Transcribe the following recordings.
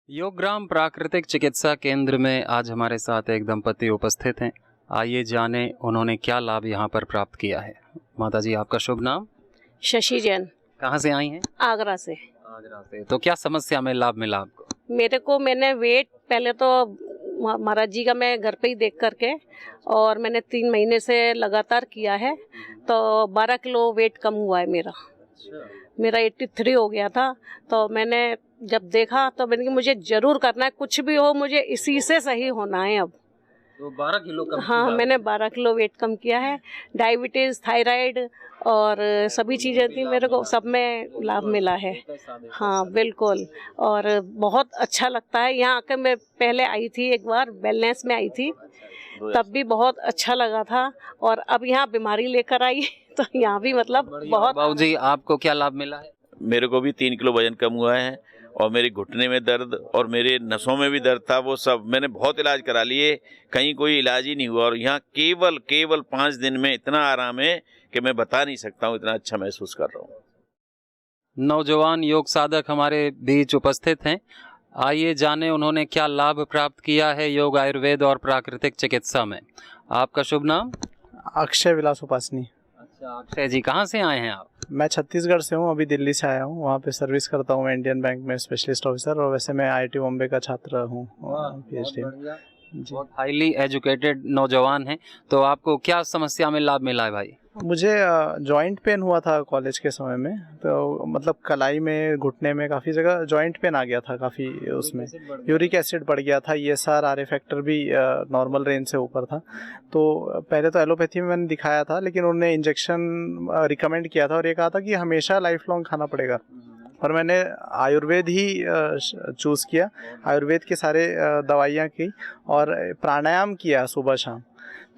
योगग्राम प्राकृतिक चिकित्सा केंद्र में आज हमारे साथ एक दंपति उपस्थित हैं। आइए जाने उन्होंने क्या लाभ यहाँ पर प्राप्त किया है। माता जी, आपका शुभ नाम? शशि जैन। कहाँ से आई हैं? आगरा से। आगरा से। तो क्या समस्या में लाभ मिला आपको? मैंने वेट पहले तो महाराज जी का मैं घर पे ही देख करके, और मैंने 3 महीने से लगातार किया है, तो 12 किलो वेट कम हुआ है मेरा 83 हो गया था। तो मैंने जब देखा तो मैंने कि मुझे जरूर करना है, कुछ भी हो मुझे इसी से सही होना है अब। तो 12 किलो कम हाँ, किया? मैंने 12 किलो वेट कम किया है। डायबिटीज़, थायराइड और सभी चीज़ें थी, मेरे को सब में लाभ मिला है। हाँ बिल्कुल, और बहुत अच्छा लगता है। यहाँ आकर मैं पहले आई थी एक बार, वेलनेस में आई थी, तब भी बहुत अच्छा लगा था, और अब यहाँ बीमारी लेकर आई तो यहाँ भी मतलब बहुत। बाबूजी, आपको क्या लाभ मिला है? मेरे को भी 3 किलो वजन कम हुआ है, और मेरे घुटने में दर्द और मेरे नसों में भी दर्द था, वो सब मैंने बहुत इलाज करा लिए, कहीं कोई इलाज ही नहीं हुआ। और यहाँ केवल 5 दिन में इतना आराम है कि मैं बता नहीं सकता हूँ, इतना अच्छा महसूस कर रहा हूँ। नौजवान योग साधक हमारे बीच उपस्थित हैं। आइए जाने उन्होंने क्या लाभ प्राप्त किया है योग, आयुर्वेद और प्राकृतिक चिकित्सा में। आपका शुभ नाम? अक्षय विलास उपासनी। अच्छा अक्षय जी, कहाँ से आए हैं आप? मैं छत्तीसगढ़ से हूँ, अभी दिल्ली से आया हूँ। वहाँ पे सर्विस करता हूँ इंडियन बैंक में स्पेशलिस्ट ऑफिसर, और वैसे मैं IIT बॉम्बे का छात्र हूँ, PhD में। बहुत हाईली एजुकेटेड नौजवान हैं। तो आपको क्या समस्या में लाभ मिला है भाई? मुझे जॉइंट पेन हुआ था कॉलेज के समय में, तो मतलब कलाई में, घुटने में, काफ़ी जगह जॉइंट पेन आ गया था काफ़ी। उसमें यूरिक एसिड बढ़ गया था, ESR RA फैक्टर भी नॉर्मल रेंज से ऊपर था। तो पहले तो एलोपैथी में मैंने दिखाया था, लेकिन उन्होंने इंजेक्शन रिकमेंड किया था और ये कहा था कि हमेशा लाइफ लॉन्ग खाना पड़ेगा। और मैंने आयुर्वेद ही चूज़ किया, आयुर्वेद के सारे दवाइयाँ की और प्राणायाम किया सुबह शाम।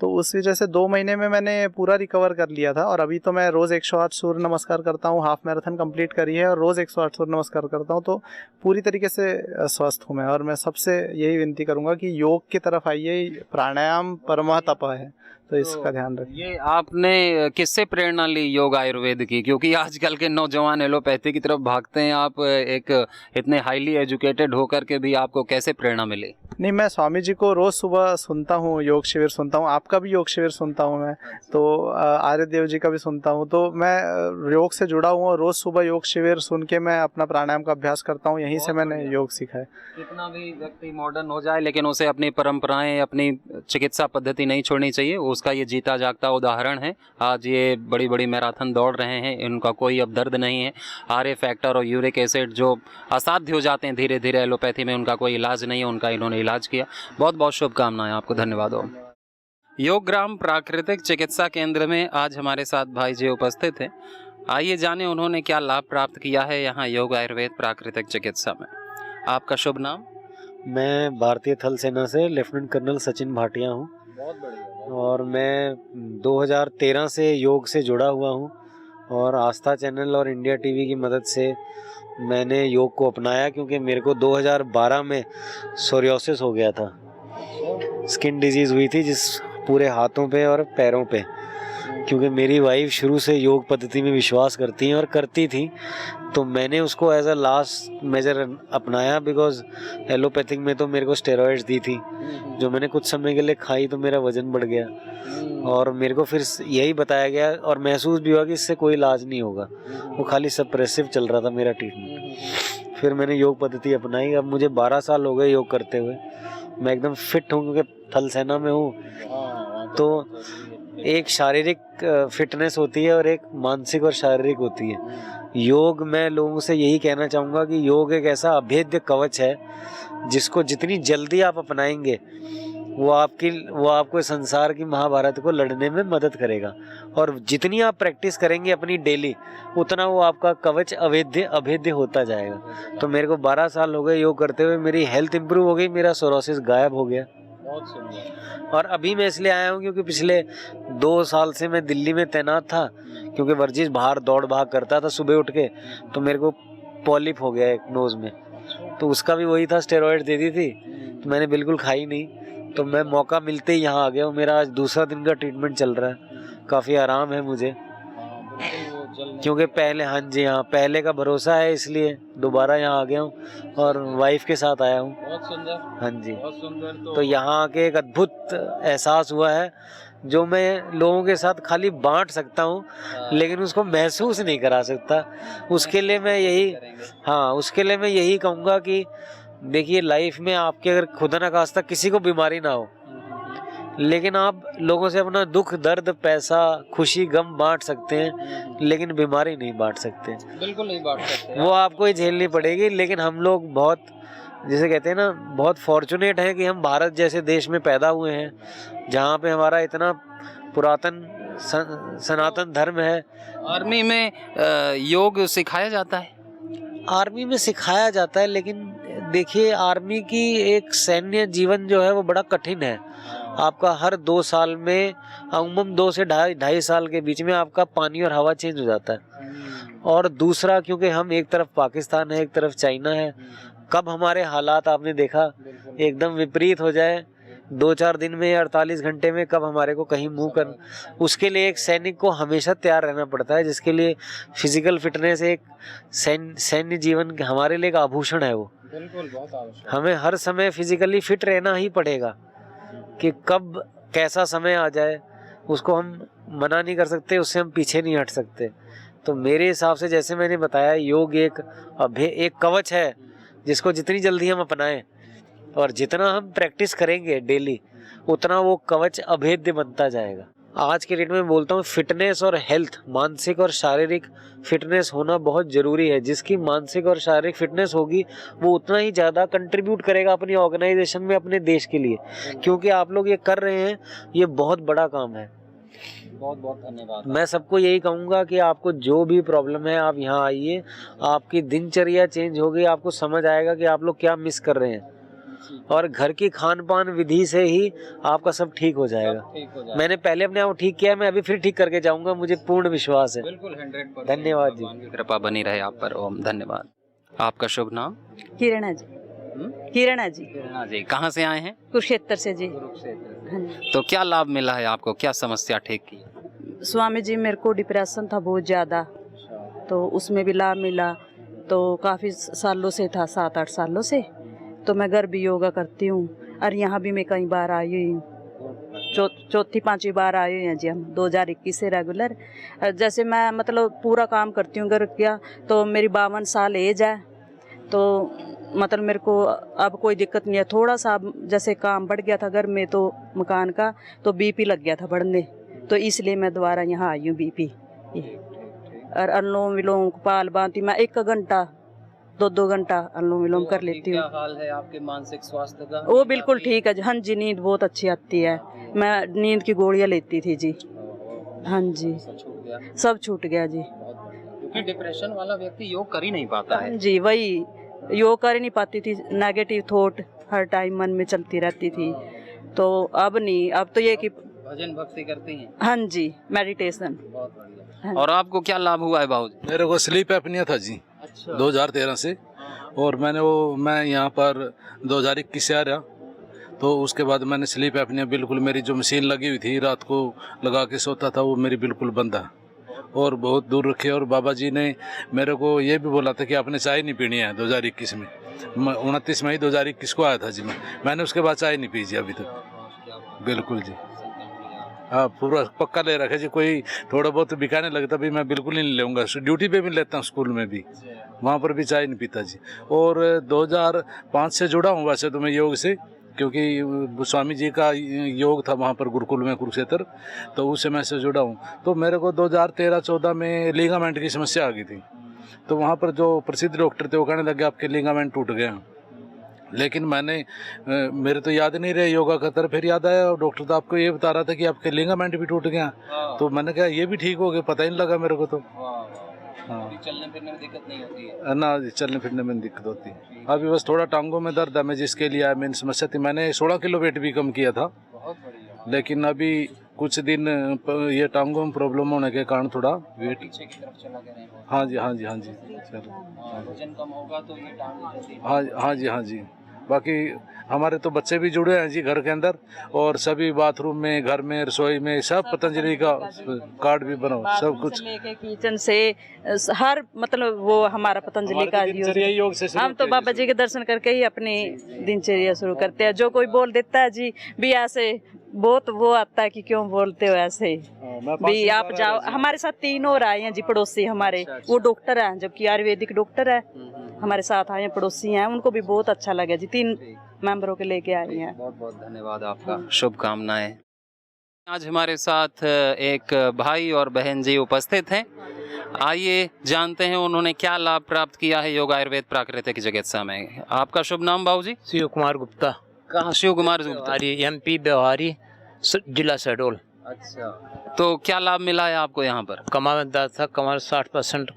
तो उस वजह से 2 महीने में मैंने पूरा रिकवर कर लिया था। और अभी तो मैं रोज़ 108 सूर्य नमस्कार करता हूँ, हाफ मैराथन कंप्लीट करी है, और रोज़ 108 सूर्य नमस्कार करता हूँ। तो पूरी तरीके से स्वस्थ हूँ मैं। और मैं सबसे यही विनती करूँगा कि योग की तरफ आइए, प्राणायाम परम तप है, तो इसका ध्यान रखिए। ये आपने किससे प्रेरणा ली योग आयुर्वेद की? क्योंकि आजकल के नौजवान एलोपैथी की तरफ भागते हैं, आप एक इतने हाईली एजुकेटेड होकर के भी आपको कैसे प्रेरणा मिली? नहीं, मैं स्वामी जी को रोज़ सुबह सुनता हूँ, योग शिविर सुनता हूँ, आपका भी योग शिविर सुनता हूँ मैं, तो आर्यदेव जी का भी सुनता हूँ। तो मैं योग से जुड़ा हूँ, और रोज़ सुबह योग शिविर सुन के मैं अपना प्राणायाम का अभ्यास करता हूँ। यहीं से मैंने योग सीखा है। कितना भी व्यक्ति मॉडर्न हो जाए, लेकिन उसे अपनी परंपराएं, अपनी चिकित्सा पद्धति नहीं छोड़नी चाहिए। उसका ये जीता जागता उदाहरण है। आज ये बड़ी बड़ी मैराथन दौड़ रहे हैं, इनका कोई अब दर्द नहीं है। RA फैक्टर और यूरिक एसिड जो असाध्य हो जाते हैं धीरे धीरे एलोपैथी में, उनका कोई इलाज नहीं है, उनका इन्होंने इलाज किया। बहुत बहुत शुभकामनाएं आपको, धन्यवाद। योगग्राम प्राकृतिक चिकित्सा केंद्र में आज हमारे साथ भाई जी उपस्थित हैं। आइए जाने उन्होंने क्या लाभ प्राप्त किया है यहाँ योग, आयुर्वेद, प्राकृतिक चिकित्सा में। आपका शुभ नाम? मैं भारतीय थल सेना से लेफ्टिनेंट कर्नल सचिन भाटिया हूँ। बहुत बढ़िया। और मैं 2013 से योग से जुड़ा हुआ हूँ, और आस्था चैनल और इंडिया टीवी की मदद से मैंने योग को अपनाया, क्योंकि मेरे को 2012 में सोरियोसिस हो गया था। स्किन डिजीज़ हुई थी जिस पूरे हाथों पे और पैरों पे, क्योंकि मेरी वाइफ शुरू से योग पद्धति में विश्वास करती हैं और करती थी, तो मैंने उसको एज अ लास्ट मेजर अपनाया। बिकॉज एलोपैथिक में तो मेरे को स्टेरॉइड्स दी थी, जो मैंने कुछ समय के लिए खाई, तो मेरा वजन बढ़ गया, और मेरे को फिर यही बताया गया और महसूस भी हुआ कि इससे कोई इलाज नहीं होगा, वो खाली सप्रेसिव चल रहा था मेरा ट्रीटमेंट। फिर मैंने योग पद्धति अपनाई। अब मुझे 12 साल हो गए योग करते हुए। मैं एकदम फिट हूँ, क्योंकि थल सेना में हूँ। तो एक शारीरिक फिटनेस होती है और एक मानसिक और शारीरिक होती है। योग, मैं लोगों से यही कहना चाहूँगा कि योग एक ऐसा अभेद्य कवच है, जिसको जितनी जल्दी आप अपनाएंगे वो आपको संसार की महाभारत को लड़ने में मदद करेगा। और जितनी आप प्रैक्टिस करेंगे अपनी डेली, उतना वो आपका कवच अभेद्य होता जाएगा। तो मेरे को 12 साल हो गए योग करते हुए, मेरी हेल्थ इंप्रूव हो गई, मेरा सोरोसिस गायब हो गया। बहुत सुंदर। और अभी मैं इसलिए आया हूँ क्योंकि पिछले 2 साल से मैं दिल्ली में तैनात था, क्योंकि वर्जिश बाहर दौड़ भाग करता था सुबह उठ के, तो मेरे को पॉलिप हो गया एक नोज में, तो उसका भी वही था, स्टेरॉइड दे दी थी, तो मैंने बिल्कुल खाई नहीं। तो मैं मौका मिलते ही यहाँ आ गया हूँ। मेरा आज दूसरा दिन का ट्रीटमेंट चल रहा है, काफ़ी आराम है मुझे। क्योंकि पहले, हाँ जी हाँ, पहले का भरोसा है इसलिए दोबारा यहाँ आ गया हूँ और वाइफ के साथ आया हूँ। बहुत सुंदर, हाँ जी। बहुत सुंदर। तो यहाँ आके एक अद्भुत एहसास हुआ है जो मैं लोगों के साथ खाली बांट सकता हूँ लेकिन उसको महसूस नहीं करा सकता। उसके लिए मैं यही, हाँ, उसके लिए मैं यही कहूँगा कि देखिए, लाइफ में आपके अगर खुदा न खास्ता किसी को बीमारी ना हो, लेकिन आप लोगों से अपना दुख दर्द पैसा खुशी गम बांट सकते हैं, लेकिन बीमारी नहीं बांट सकते। बिल्कुल नहीं बांट सकते। वो आपको ही झेलनी पड़ेगी। लेकिन हम लोग बहुत, जैसे कहते हैं ना, बहुत फॉर्चुनेट हैं कि हम भारत जैसे देश में पैदा हुए हैं जहाँ पे हमारा इतना पुरातन सनातन धर्म है। आर्मी में योग सिखाया जाता है? आर्मी में सिखाया जाता है, लेकिन देखिए, आर्मी की एक सैन्य जीवन जो है वो बड़ा कठिन है। आपका हर 2 साल में, अमूमन 2 से ढाई साल के बीच में आपका पानी और हवा चेंज हो जाता है। और दूसरा, क्योंकि हम एक तरफ पाकिस्तान है, एक तरफ चाइना है, कब हमारे हालात आपने देखा एकदम विपरीत हो जाए 2-4 दिन में या 48 घंटे में, कब हमारे को कहीं मूव कर, उसके लिए एक सैनिक को हमेशा तैयार रहना पड़ता है, जिसके लिए फिजिकल फिटनेस एक सैन्य जीवन हमारे लिए एक आभूषण है। वो बिल्कुल बहुत आवश्यक। हमें हर समय फिजिकली फिट रहना ही पड़ेगा कि कब कैसा समय आ जाए उसको हम मना नहीं कर सकते, उससे हम पीछे नहीं हट सकते। तो मेरे हिसाब से, जैसे मैंने बताया, योग एक कवच है जिसको जितनी जल्दी हम अपनाएं और जितना हम प्रैक्टिस करेंगे डेली, उतना वो कवच अभेद्य बनता जाएगा। आज के डेट में बोलता हूँ, फिटनेस और हेल्थ, मानसिक और शारीरिक फिटनेस होना बहुत ज़रूरी है। जिसकी मानसिक और शारीरिक फिटनेस होगी वो उतना ही ज़्यादा कंट्रीब्यूट करेगा अपनी ऑर्गेनाइजेशन में, अपने देश के लिए। क्योंकि आप लोग ये कर रहे हैं, ये बहुत बड़ा काम है। बहुत बहुत धन्यवाद। मैं सबको यही कहूँगा कि आपको जो भी प्रॉब्लम है, आप यहाँ आइए, आपकी दिनचर्या चेंज होगी, आपको समझ आएगा कि आप लोग क्या मिस कर रहे हैं, और घर की खान पान विधि से ही आपका सब ठीक हो जाएगा। मैंने पहले अपने आप ठीक किया, मैं अभी फिर ठीक करके जाऊंगा, मुझे पूर्ण विश्वास है। बिल्कुल 100%। धन्यवाद जी। भगवान की कृपा बनी रहे आप पर। ओम। धन्यवाद। आपका शुभ नाम? किरणा जी। किरणा जी। किरणा जी, कहाँ से आए हैं? कुरुक्षेत्र से जी। कुरुक्षेत्र। हाँ जी। तो क्या लाभ मिला है आपको, क्या समस्या ठीक की? स्वामी जी, मेरे को डिप्रेशन था बहुत ज़्यादा, तो उसमें भी लाभ मिला। तो काफ़ी सालों से था, 7-8 सालों से। तो मैं घर भी योगा करती हूँ और यहाँ भी मैं कई बार आई हुई हूँ, चौथी 5वीं बार आई हुई हैं जी हम 2021 से रेगुलर। जैसे मैं मतलब पूरा काम करती हूँ घर का, तो मेरी 52 साल एज है, तो मतलब मेरे को अब कोई दिक्कत नहीं है। थोड़ा सा जैसे काम बढ़ गया था घर में, तो मकान का, तो बीपी लग गया था बढ़ने, तो इसलिए मैं दोबारा यहाँ आई हूँ बीपी। और अनुलोम विलोम कपाल भाती मैं 1 घंटा 2 घंटा अनुलोम विलोम कर लेती हूँ। क्या हाल है आपके मानसिक स्वास्थ्य का? वो बिल्कुल ठीक है। हाँ जी, नींद बहुत अच्छी आती है। मैं नींद की गोलियाँ लेती थी जी। हाँ जी, सब छूट गया जी। क्योंकि डिप्रेशन वाला व्यक्ति योग कर ही नहीं पाता है। जी, वही योग कर ही नहीं पाती थी। नेगेटिव थॉट हर टाइम मन में चलती रहती थी। तो अब नहीं, अब तो ये कि भजन भक्ति करती हैं। हाँ जी, मेडिटेशन। बहुत बढ़िया। और आपको क्या लाभ हुआ है बाबूजी? मेरे को स्लीप एपनिया था जी। अच्छा। 2013 से, और मैं यहाँ पर 2021 से आ रहा, तो उसके बाद मैंने स्लीप एपनिया बिल्कुल, मेरी जो मशीन लगी हुई थी रात को लगा के सोता था, वो मेरी बिल्कुल बंद है और बहुत दूर रखी। और बाबा जी ने मेरे को ये भी बोला था कि आपने चाय नहीं पीनी है 2021 में। 29 मई 2021 को आया था जी मैंने उसके बाद चाय नहीं पी जी अभी तक। बिल्कुल जी, हाँ, पूरा पक्का ले रखा जी। कोई थोड़ा बहुत बिकाने लगता भी मैं बिल्कुल ही नहीं लूँगा। ड्यूटी पे भी लेता हूँ, स्कूल में भी, वहाँ पर भी चाय नहीं पीता जी। और 2005 से जुड़ा हूँ वैसे तो मैं योग से, क्योंकि स्वामी जी का योग था वहाँ पर गुरुकुल में कुरुक्षेत्र, तो उस समय से जुड़ा हूँ। तो मेरे को 2013-14 में लिगामेंट की समस्या आ गई थी, तो वहाँ पर जो प्रसिद्ध डॉक्टर थे वो कहने लगे आपके लिगामेंट टूट गए हैं। लेकिन मेरे तो याद नहीं रहे योगा का, तरफ फिर याद आया, और डॉक्टर तो आपको ये बता रहा था कि आपके लिगामेंट भी टूट गया। तो मैंने कहा ये भी ठीक हो गया, पता ही नहीं लगा मेरे को। तो हाँ, चलने फिरने में दिक्कत नहीं होती है ना, चलने फिरने में दिक्कत होती है। अभी बस थोड़ा टांगों में दर्द है, मैं जिसके लिए मेरी समस्या थी। मैंने 16 किलो वेट भी कम किया था, बहुत बढ़िया। लेकिन अभी कुछ दिन ये टांगों में प्रॉब्लम होने के कारण थोड़ा वेट पीछे की तरफ चला गया। हाँ जी, हाँ जी, हाँ जी, वजन कम होगा तो ये टांग जल्दी। हाँ जी, हाँ जी। बाकी हमारे तो बच्चे भी जुड़े हैं जी घर के अंदर, और सभी बाथरूम में, घर में, रसोई में सब पतंजलि का कार्ड भी बनाओ, सब कुछ लेके किचन से हर मतलब वो हमारा पतंजलि का योग से हम तो बाबा जी के दर्शन करके ही अपनी दिनचर्या शुरू करते हैं। जो कोई बोल देता है जी भी ऐसे बहुत वो आता है कि क्यों बोलते हो ऐसे भी, आप जाओ। हमारे साथ 3 और आए हैं जी पड़ोसी हमारे, वो डॉक्टर हैं, जबकि आयुर्वेदिक डॉक्टर है, हमारे साथ आए हैं, पड़ोसी हैं, उनको भी बहुत अच्छा लगा जी। 3 मेंबरों के लेके आए हैं। बहुत बहुत धन्यवाद आपका, शुभकामनाएं। आज हमारे साथ एक भाई और बहन जी उपस्थित हैं। आइए जानते हैं उन्होंने क्या लाभ प्राप्त किया है योग आयुर्वेद प्राकृतिक चिकित्सा में। आपका शुभ नाम बाबू जी? शिव कुमार गुप्ता। कहाँ? शिव कुमार गुप्ता, MP व्यवहारी, जिला शहडोल। अच्छा, तो क्या लाभ मिला है आपको यहाँ पर? कमर में दर्द था, कमर 60%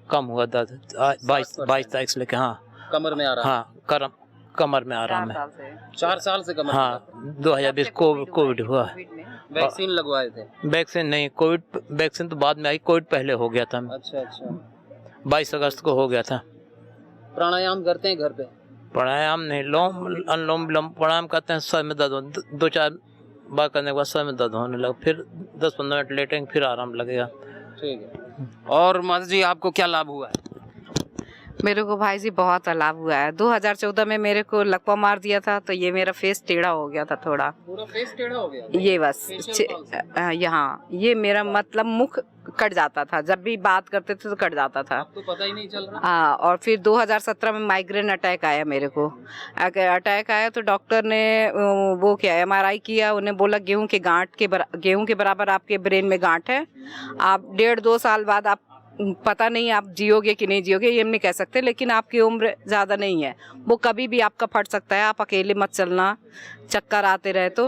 कम हुआ दर्द, 22 तारीख से लेके। हाँ, कमर में आराम? हाँ, कमर में आराम है। 4 साल से कमर? हाँ, 2020 कोविड हुआ। वैक्सीन लगवाए थे? वैक्सीन नहीं, कोविड वैक्सीन तो बाद में आई, कोविड पहले हो गया था। अच्छा अच्छा, 22 अगस्त को हो गया था। प्राणायाम करते हैं घर पे? प्राणायाम नहीं, अनुलोम विलोम प्राणायाम करते हैं। सर में दर्द 2-4 बार करने के बाद सर में दर्द होने लगा, फिर 10-15 मिनट लेटेंगे, फिर आराम लगेगा। ठीक है। और माता जी आपको क्या लाभ हुआ है? मेरे को भाई जी बहुत लाभ हुआ है। 2014 में मेरे को लकवा मार दिया था, तो ये मेरा फेस टेढ़ा हो गया था थोड़ा। पूरा फेस टेढ़ा हो गया? ये बस यहाँ ये मेरा मतलब मुख कट जाता था, जब भी बात करते थे तो कट जाता था। अब तो पता ही नहीं चल रहा। हाँ, और फिर 2017 में माइग्रेन अटैक आया मेरे को। अटैक आया तो डॉक्टर ने वो किया, MRI किया, उन्हें बोला गेहूं के बराबर आपके ब्रेन में गांठ है, आप 1.5-2 साल बाद आप पता नहीं आप जियोगे कि नहीं जियोगे, ये हम नहीं कह सकते, लेकिन आपकी उम्र ज़्यादा नहीं है, वो कभी भी आपका फट सकता है, आप अकेले मत चलना, चक्कर आते रहे तो।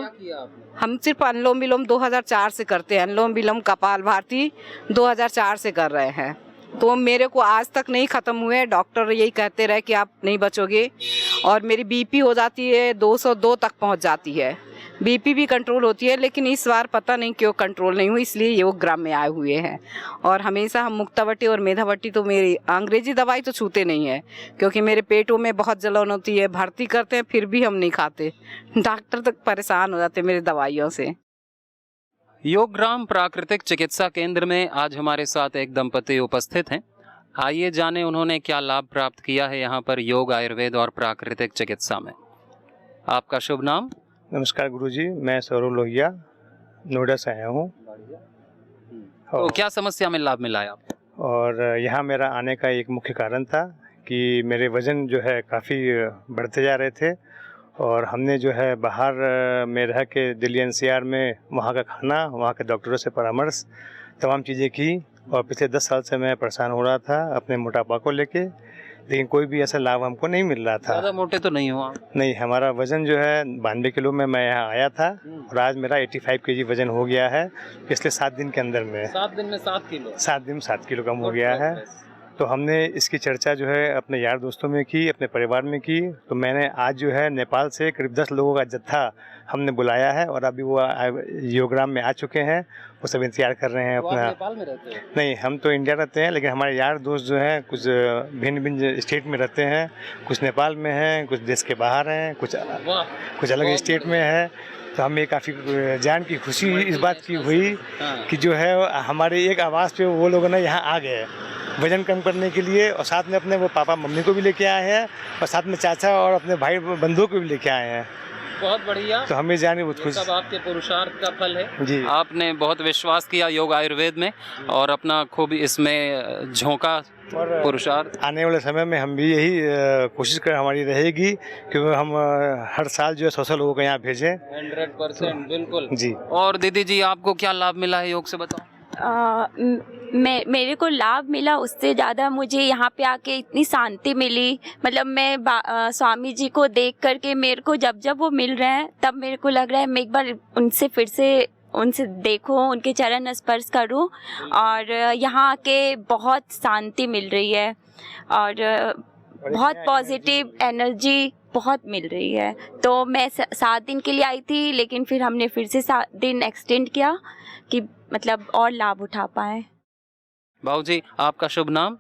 हम सिर्फ अनुलोम विलोम 2004 से करते हैं, अनुलोम विलोम कपाल भारती 2004 से कर रहे हैं, तो मेरे को आज तक नहीं ख़त्म हुए। डॉक्टर यही कहते रहे कि आप नहीं बचोगे, और मेरी BP हो जाती है 202 तक पहुंच जाती है, BP भी कंट्रोल होती है, लेकिन इस बार पता नहीं क्यों कंट्रोल नहीं हुई, इसलिए योग ग्राम में आए हुए हैं। और हमेशा हम मुक्तावटी और मेधावटी, तो मेरी अंग्रेजी दवाई तो छूते नहीं है, क्योंकि मेरे पेटों में बहुत जलन होती है, भर्ती करते हैं फिर भी हम नहीं खाते, डॉक्टर तक परेशान हो जाते हैं मेरी दवाइयों से। योग ग्राम प्राकृतिक चिकित्सा केंद्र में आज हमारे साथ एक दंपति उपस्थित हैं। आइए जाने उन्होंने क्या लाभ प्राप्त किया है यहाँ पर योग आयुर्वेद और प्राकृतिक चिकित्सा में। आपका शुभ नाम? नमस्कार गुरुजी, मैं सौरभ लोहिया, नोएडा से आया हूँ। तो क्या समस्या में लाभ मिला है आपको? और यहाँ मेरा आने का एक मुख्य कारण था कि मेरे वज़न जो है काफ़ी बढ़ते जा रहे थे, और हमने जो है बाहर में रह के दिल्ली NCR में वहाँ का खाना, वहाँ के डॉक्टरों से परामर्श, तमाम चीज़ें की, और पिछले 10 साल से मैं परेशान हो रहा था अपने मोटापा को लेके, लेकिन कोई भी ऐसा लाभ हमको नहीं मिल रहा था। ज़्यादा मोटे तो नहीं हुआ? नहीं, हमारा वज़न जो है 92 किलो में मैं यहाँ आया था, और आज मेरा 85 kg वज़न हो गया है पिछले 7 दिन के अंदर में। 7 दिन में 7 किलो? 7 दिन 7 किलो कम हो गया है। तो हमने इसकी चर्चा जो है अपने यार दोस्तों में की, अपने परिवार में की, तो मैंने आज जो है नेपाल से करीब 10 लोगों का जत्था हमने बुलाया है, और अभी वो योगग्राम में आ चुके हैं, वो सब इंतजार कर रहे हैं अपना। नेपाल में रहते हैं? नहीं, हम तो इंडिया रहते हैं, लेकिन हमारे यार दोस्त जो हैं कुछ भिन्न भिन्न स्टेट में रहते हैं, कुछ नेपाल में हैं, कुछ देश के बाहर हैं, कुछ अलग स्टेट में है। तो हमें काफ़ी जान की खुशी इस बात की हुई कि जो है हमारे एक आवाज़ पे वो लोग ना यहाँ आ गए वज़न कम करने के लिए, और साथ में अपने वो पापा मम्मी को भी लेके आए हैं, और साथ में चाचा और अपने भाई बंधुओं को भी लेके आए हैं। बहुत बढ़िया। तो हमें जाने बहुत खुश। सब आपके पुरुषार्थ का फल है जी। आपने बहुत विश्वास किया योग आयुर्वेद में, और अपना खूब इसमें झोंका पुरुषार्थ। आने वाले समय में हम भी यही कोशिश कर हमारी रहेगी, क्योंकि हम हर साल जो है 100 लोगों को यहाँ भेजें। 100% बिल्कुल जी। और दीदी जी आपको क्या लाभ मिला है योग से, बताओ? मेरे को लाभ मिला, उससे ज़्यादा मुझे यहाँ पे आके इतनी शांति मिली। मतलब मैं स्वामी जी को देख करके मेरे को जब वो मिल रहे हैं, तब मेरे को लग रहा है मैं एक बार उनसे फिर से उनसे देखूं, उनके चरण स्पर्श करूं, और यहाँ आके बहुत शांति मिल रही है, और बहुत पॉजिटिव एनर्जी बहुत मिल रही है। तो मैं 7 दिन के लिए आई थी, लेकिन फिर हमने फिर से 7 दिन एक्सटेंड किया कि मतलब और लाभ उठा पाए। बाबूजी आपका शुभ नाम?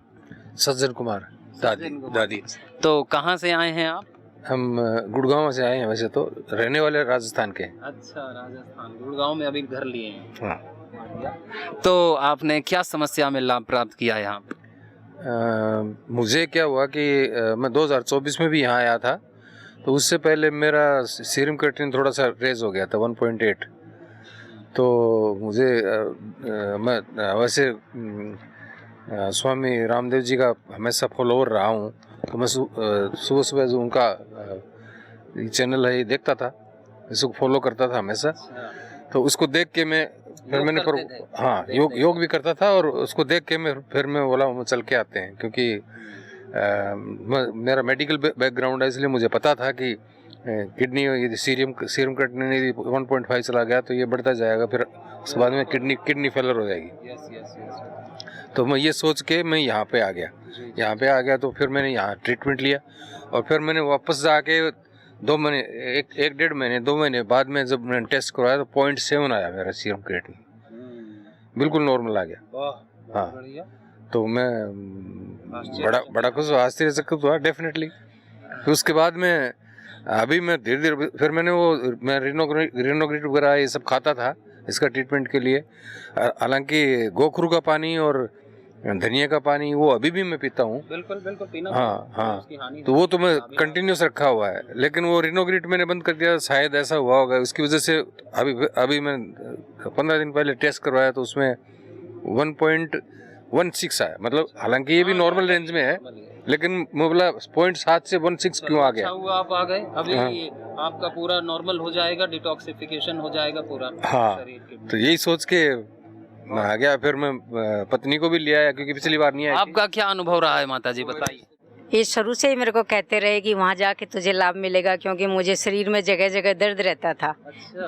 सज्जन कुमार, दादी। तो कहाँ से आए हैं आप? हम गुड़गांव से आए हैं, वैसे तो रहने वाले राजस्थान के। अच्छा, राजस्थान, गुड़गांव में अभी घर लिए हैं। हाँ। तो आपने क्या समस्या में लाभ प्राप्त किया यहाँ पे? मुझे क्या हुआ कि मैं 2024 में भी यहाँ आया था, तो उससे पहले मेरा सीरम क्रिएटिनिन थोड़ा सा रेज हो गया था 1.8। तो मुझे मैं वैसे स्वामी रामदेव जी का हमेशा फॉलोअर रहा हूँ, तो मैं सुबह सुबह जो उनका चैनल है देखता था, इसको फॉलो करता था हमेशा। तो उसको देख के मैं फिर मैंने हाँ योग भी करता था, और उसको देख के मैं बोला हम चल के आते हैं, क्योंकि मेरा मेडिकल बैकग्राउंड है, इसलिए मुझे पता था कि किडनी यदि सीरम क्रिएटिनिन यदि 1.5 चला गया तो ये बढ़ता जाएगा, फिर उसके बाद में किडनी फेलर हो जाएगी। तो मैं ये सोच के मैं यहाँ पे आ गया। तो फिर मैंने यहाँ ट्रीटमेंट लिया, और फिर मैंने वापस जाके 2 महीने, एक डेढ़ महीने 2 महीने बाद में जब मैंने टेस्ट करवाया तो 0.7 आया मेरा सीरम क्रिएटिनिन, बिल्कुल नॉर्मल आ गया। हाँ, तो मैं बड़ा खुश हुआ, आश्चर्यचकित हुआ डेफिनेटली। फिर उसके बाद में अभी मैं धीरे फिर मैं रिनोग्रेट वगैरह ये सब खाता था इसका ट्रीटमेंट के लिए। हालांकि गोखरू का पानी और धनिया का पानी वो अभी भी मैं पीता हूँ। बिल्कुल पीना। हाँ, तो वो तो मैं कंटिन्यूस रखा हुआ है, लेकिन वो रिनोग्रेट मैंने बंद कर दिया। शायद ऐसा हुआ होगा, उसकी वजह से अभी मैं 15 दिन पहले टेस्ट करवाया तो उसमें 1.16 आया। मतलब हालांकि ये भी नॉर्मल रेंज में है, लेकिन मैं बोला 0.7 से 1.6 क्यों आ गया। अच्छा हुआ आप आ गए, अभी आपका पूरा नॉर्मल हो जाएगा, डिटॉक्सिफिकेशन हो जाएगा पूरा। हाँ, तो यही सोच के मैं आ गया। फिर मैं पत्नी को भी ले आया, क्योंकि पिछली बार नहीं आया। आपका क्या अनुभव रहा है माता जी, बताइए। ये शुरू से ही मेरे को कहते रहे कि वहाँ जाके तुझे लाभ मिलेगा, क्योंकि मुझे शरीर में जगह जगह दर्द रहता था।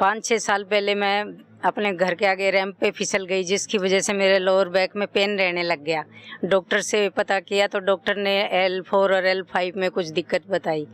5-6 साल पहले मैं अपने घर के आगे रैंप पे फिसल गई, जिसकी वजह से मेरे लोअर बैक में पेन रहने लग गया। डॉक्टर से पता किया तो डॉक्टर ने L4 और L5 में कुछ दिक्कत बताई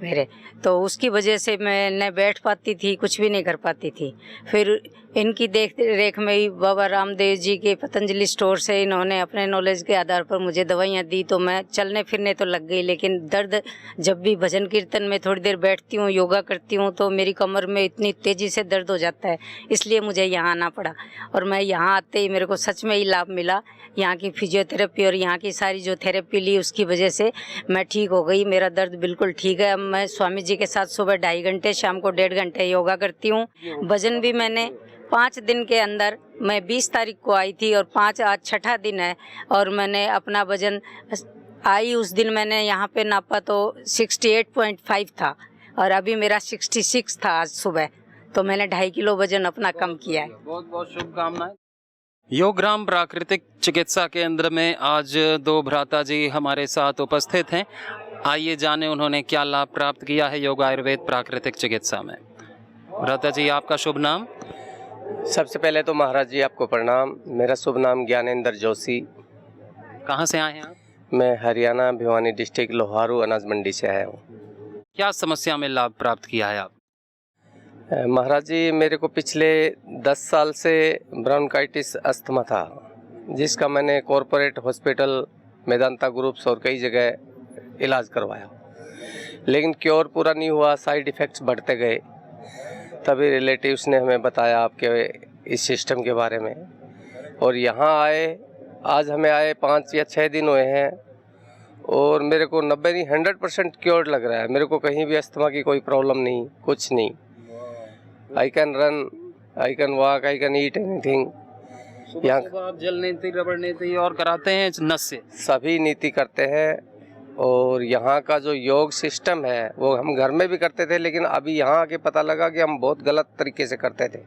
मेरे, तो उसकी वजह से मैं न बैठ पाती थी, कुछ भी नहीं कर पाती थी। फिर इनकी देख रेख में ही बाबा रामदेव जी के पतंजलि स्टोर से इन्होंने अपने नॉलेज के आधार पर मुझे दवाइयाँ दी, तो मैं चलने फिरने तो लग गई। लेकिन दर्द, जब भी भजन कीर्तन में थोड़ी देर बैठती हूँ, योगा करती हूँ, तो मेरी कमर में इतनी तेज़ी से दर्द हो जाता है, इसलिए मुझे यहाँ आना पड़ा। और मैं यहाँ आते ही मेरे को सच में ही लाभ मिला। यहाँ की फिजियोथेरेपी और यहाँ की सारी जो थेरेपी ली, उसकी वजह से मैं ठीक हो गई। मेरा दर्द बिल्कुल ठीक है। अब मैं स्वामी जी के साथ सुबह 2.5 घंटे, शाम को 1.5 घंटे योगा करती हूँ। वजन भी मैंने 5 दिन के अंदर, मैं 20 तारीख को आई थी और आज 6ठा दिन है, और मैंने अपना वजन आई उस दिन मैंने यहाँ पे नापा तो 68.5 था, और अभी मेरा 66 था आज सुबह। तो मैंने 2.5 किलो वजन अपना कम किया है। बहुत बहुत शुभकामनाएं। योगराम प्राकृतिक चिकित्सा केंद्र में आज 2 भ्राता जी हमारे साथ उपस्थित हैं। आइए जाने उन्होंने क्या लाभ प्राप्त किया है योग आयुर्वेद प्राकृतिक चिकित्सा में। भ्राता जी, आपका शुभ नाम? सबसे पहले तो महाराज जी आपको प्रणाम। मेरा शुभ नाम ज्ञानेंद्र जोशी। कहाँ से आए हैं आप? मैं हरियाणा भिवानी डिस्ट्रिक्ट लोहारू अनाज मंडी से आया हूँ। क्या समस्या में लाभ प्राप्त किया है आप? महाराज जी, मेरे को पिछले 10 साल से ब्रोंकाइटिस अस्थमा था, जिसका मैंने कॉरपोरेट हॉस्पिटल, मेदांता ग्रुप्स और कई जगह इलाज करवाया, लेकिन क्योर पूरा नहीं हुआ, साइड इफ़ेक्ट्स बढ़ते गए। तभी रिलेटिव्स ने हमें बताया आपके इस सिस्टम के बारे में, और यहाँ आए। आज हमें आए 5 या 6 दिन हुए हैं, और मेरे को 90 नहीं 100% क्योर लग रहा है। मेरे को कहीं भी अस्थमा की कोई प्रॉब्लम नहीं, कुछ नहीं। I can run, I can walk, I can eat anything. यहाँ आप जल नीति, रबड़ नीति और कराते हैं नस से? सभी नीति करते हैं, और यहाँ का जो योग सिस्टम है वो हम घर में भी करते थे, लेकिन अभी यहाँ आके पता लगा कि हम बहुत गलत तरीके से करते थे।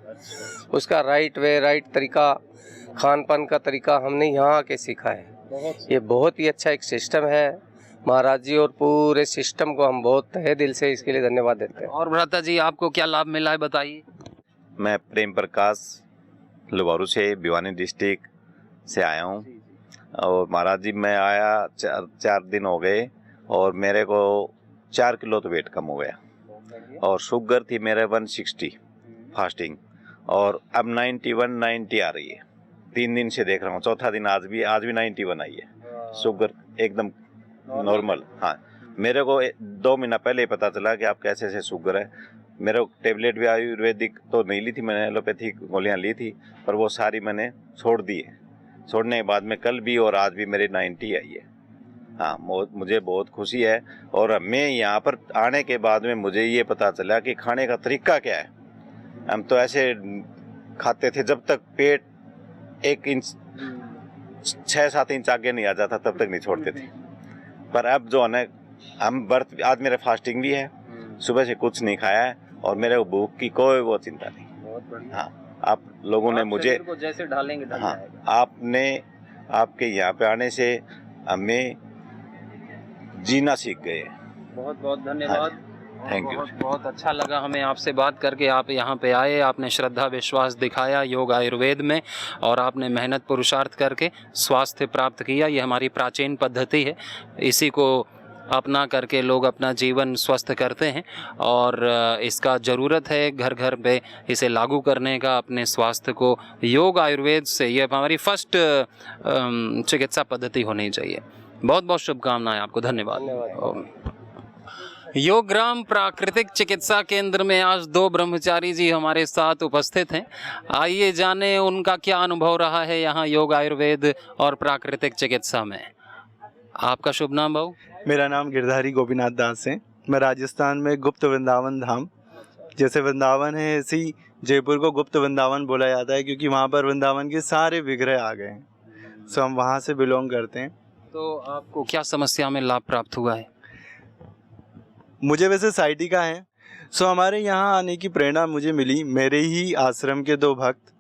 उसका राइट वे, राइट तरीका, खान पान का तरीका हमने यहाँ आके सीखा है। ये बहुत ही अच्छा एक सिस्टम है महाराज जी, और पूरे सिस्टम को हम बहुत तहे दिल से इसके लिए धन्यवाद देते हैं। और भ्राता जी, आपको क्या लाभ मिला है, बताइए। मैं प्रेम प्रकाश लोहारू से, भिवानी डिस्ट्रिक्ट से आया हूँ। और महाराज जी, मैं आया 4 दिन हो गए, और मेरे को 4 किलो तो वेट कम हो गया, और शुगर थी मेरे 160 फास्टिंग, और अब 91-90 आ रही है। 3 दिन से देख रहा हूँ, चौथा दिन आज भी 91 आई है। शुगर एकदम नॉर्मल। हाँ, मेरे को 2 महीना पहले ही पता चला कि आपको ऐसे ऐसे शुगर है। मेरे को टेबलेट भी आयुर्वेदिक तो नहीं ली थी, मैंने एलोपैथिक गोलियां ली थी, पर वो सारी मैंने छोड़ दी है। छोड़ने के बाद में कल भी और आज भी मेरी 90 आई है। हाँ, मुझे बहुत खुशी है। और मैं यहाँ पर आने के बाद में मुझे ये पता चला कि खाने का तरीका क्या है। हम तो ऐसे खाते थे जब तक पेट 1 इंच 6-7 इंच आगे नहीं आ जाता तब तक नहीं छोड़ते थे। पर अब जो है ना, हम व्रत, आज मेरा फास्टिंग भी है, सुबह से कुछ नहीं खाया है और मेरे को भूख की कोई वो चिंता नहीं। बहुत बढ़िया। हाँ, आप लोगों ने मुझे को जैसे ढालेंगे ढल हाँ, जाएगा। आपने आपके यहाँ पे आने से हमें जीना सीख गए। बहुत बहुत धन्यवाद। Thank you. बहुत अच्छा लगा हमें आपसे बात करके। आप यहाँ पे आए, आपने श्रद्धा विश्वास दिखाया योग आयुर्वेद में, और आपने मेहनत पुरुषार्थ करके स्वास्थ्य प्राप्त किया। ये हमारी प्राचीन पद्धति है, इसी को अपना करके लोग अपना जीवन स्वस्थ करते हैं, और इसका ज़रूरत है घर घर पे इसे लागू करने का अपने स्वास्थ्य को योग आयुर्वेद से। ये हमारी फर्स्ट चिकित्सा पद्धति होनी चाहिए। बहुत बहुत शुभकामनाएं आपको। धन्यवाद। योगग्राम प्राकृतिक चिकित्सा केंद्र में आज 2 ब्रह्मचारी जी हमारे साथ उपस्थित हैं। आइए जाने उनका क्या अनुभव रहा है यहाँ योग आयुर्वेद और प्राकृतिक चिकित्सा में। आपका शुभ नाम भाऊ? मेरा नाम गिरधारी गोपीनाथ दास है। मैं राजस्थान में गुप्त वृंदावन धाम, जैसे वृंदावन है ऐसे ही जयपुर को गुप्त वृंदावन बोला जाता है, क्योंकि वहाँ पर वृंदावन के सारे विग्रह आ गए हैं। सो हम वहाँ से बिलोंग करते हैं। तो आपको क्या समस्या में लाभ प्राप्त हुआ है? मुझे वैसे साइटी का है। सो हमारे यहाँ आने की प्रेरणा मुझे मिली मेरे ही आश्रम के 2 भक्त,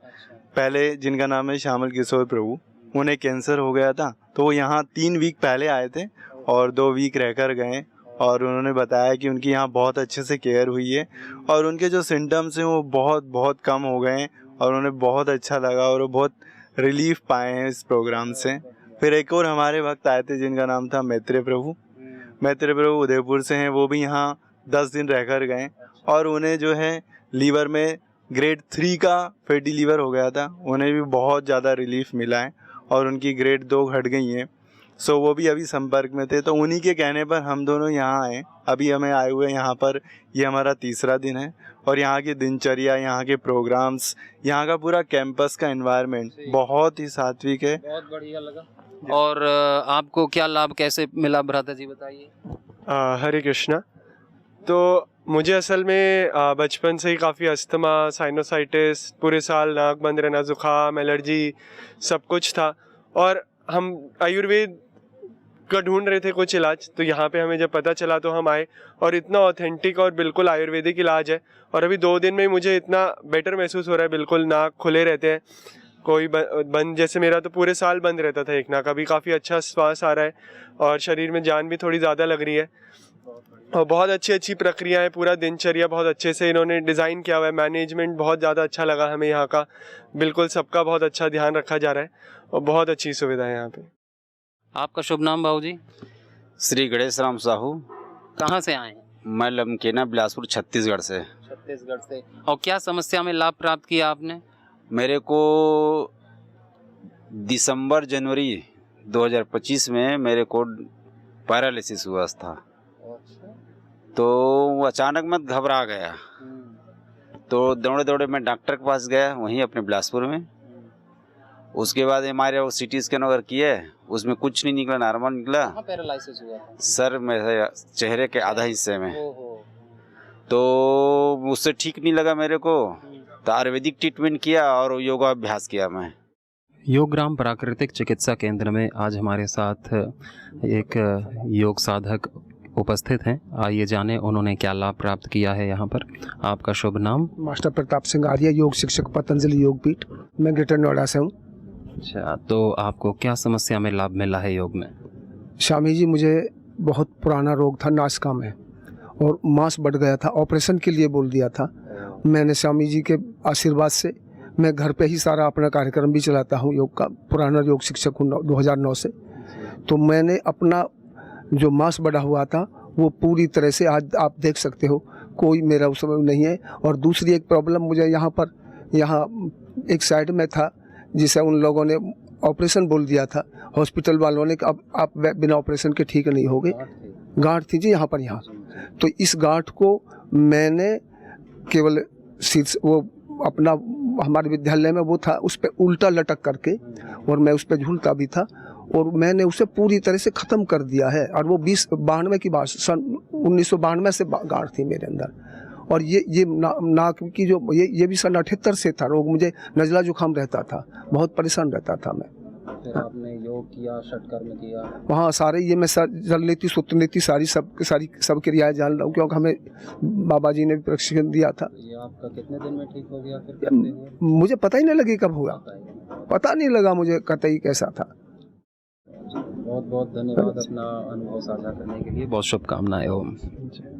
पहले जिनका नाम है श्यामल किशोर प्रभु, उन्हें कैंसर हो गया था, तो वो यहाँ 3 वीक पहले आए थे और 2 वीक रहकर गए, और उन्होंने बताया कि उनकी यहाँ बहुत अच्छे से केयर हुई है और उनके जो सिम्टम्स हैं वो बहुत बहुत कम हो गए हैं, और उन्हें बहुत अच्छा लगा और वो बहुत रिलीफ पाए हैं इस प्रोग्राम से। फिर एक और हमारे भक्त आए थे जिनका नाम था मैत्रेय प्रभु। मैत्रेय प्रभु उदयपुर से हैं। वो भी यहाँ 10 दिन रहकर गए और उन्हें जो है लीवर में ग्रेड 3 का फैटी लीवर हो गया था, उन्हें भी बहुत ज़्यादा रिलीफ मिला है और उनकी ग्रेड 2 घट गई हैं। सो वो भी अभी संपर्क में थे, तो उन्हीं के कहने पर हम दोनों यहाँ आए। अभी हमें आए हुए यहाँ पर, ये हमारा 3रा दिन है, और यहाँ की दिनचर्या, यहाँ के प्रोग्राम्स, यहाँ का पूरा कैंपस का एनवायरनमेंट बहुत ही सात्विक है। बहुत बढ़िया लगा। और आपको क्या लाभ कैसे मिला भ्राता जी, बताइए। हरे कृष्णा। तो मुझे असल में बचपन से ही काफ़ी अस्थमा, साइनोसाइटिस, पूरे साल नाक बंद रहना, ज़ुकाम, एलर्जी सब कुछ था, और हम आयुर्वेद का ढूंढ रहे थे कुछ इलाज। तो यहाँ पे हमें जब पता चला तो हम आए, और इतना ऑथेंटिक और बिल्कुल आयुर्वेदिक इलाज है। और अभी 2 दिन में मुझे इतना बेटर महसूस हो रहा है, बिल्कुल नाक खुले रहते हैं, कोई बंद, जैसे मेरा तो पूरे साल बंद रहता था एक नाक, अभी काफ़ी अच्छा श्वास आ रहा है और शरीर में जान भी थोड़ी ज़्यादा लग रही है। और बहुत अच्छी प्रक्रियाएं, पूरा दिनचर्या बहुत अच्छे से इन्होंने डिज़ाइन किया हुआ है। मैनेजमेंट बहुत ज़्यादा अच्छा लगा हमें यहाँ का, बिल्कुल सबका बहुत अच्छा ध्यान रखा जा रहा है और बहुत अच्छी सुविधा है यहाँ पे। आपका शुभ नाम भाऊ जी? श्री गणेश राम साहू। कहाँ से आए हैं? मैं लमकेना बिलासपुर छत्तीसगढ़ से। छत्तीसगढ़ से। और क्या समस्या में लाभ प्राप्त किया आपने? मेरे को दिसंबर जनवरी 2025 में मेरे को पैरालिसिस हुआ था। तो अचानक मैं घबरा गया, तो दौड़े दौड़े मैं डॉक्टर के पास गया वहीं अपने बिलासपुर में। उसके बाद हमारे वो CT स्कैन वगैरह किए, उसमें कुछ नहीं निकला, नॉर्मल निकला। कहाँ पैरालिसिस हुआ था? सर मेरे चेहरे के आधा हिस्से में। तो उससे ठीक नहीं लगा मेरे को, तो आयुर्वेदिक ट्रीटमेंट किया और योगा अभ्यास किया मैं। योगग्राम प्राकृतिक चिकित्सा केंद्र में आज हमारे साथ एक योग साधक उपस्थित हैं। आइए जाने उन्होंने क्या लाभ प्राप्त किया है यहाँ पर। आपका शुभ नाम? मास्टर प्रताप सिंह आर्य, योग शिक्षक, पतंजलि योग पीठ। मैं ग्रेटर नोएडा से हूँ। अच्छा, तो आपको क्या समस्या में लाभ मिला है योग में? स्वामी जी, मुझे बहुत पुराना रोग था नासिका में, और मांस बढ़ गया था, ऑपरेशन के लिए बोल दिया था। मैंने स्वामी जी के आशीर्वाद से मैं घर पे ही सारा अपना कार्यक्रम भी चलाता हूँ योग का, पुराना योग शिक्षक हूँ 2009 से। तो मैंने अपना जो मांस बढ़ा हुआ था वो पूरी तरह से आज आप देख सकते हो, कोई मेरा उस समय नहीं है। और दूसरी एक प्रॉब्लम मुझे यहाँ एक साइड में था, जिसे उन लोगों ने ऑपरेशन बोल दिया था, हॉस्पिटल वालों ने, कि अब आप बिना ऑपरेशन के ठीक नहीं होगे। गांठ थी जी यहाँ पर, यहाँ। तो इस गांठ को मैंने केवल शीर्ष वो अपना हमारे विद्यालय में वो था, उस पर उल्टा लटक करके, और मैं उस पर झूलता भी था, और मैंने उसे पूरी तरह से ख़त्म कर दिया है। और वो 1992 की बात, सन 1992 से गांठ थी मेरे अंदर। और ये नाक की जो ये भी सन 78 से था रोग। मुझे नज़ला जुकाम रहता था, बहुत परेशान रहता था मैं। फिर आपने योग किया, षटकर्म किया? वहाँ सारे ये मैं जल नीति, सूत्र नीति, सारी सब क्रियाएं जान रहा हूँ, क्योंकि हमें बाबा जी ने भी प्रशिक्षण दिया था। ये आपका कितने दिन में ठीक हो गया फिर करते हुए? मुझे पता ही नहीं लगी कब हुआ, पता नहीं लगा मुझे कतई कैसा था। बहुत बहुत धन्यवाद अपना अनुभव साझा करने के लिए, बहुत शुभकामनाएं। ओम।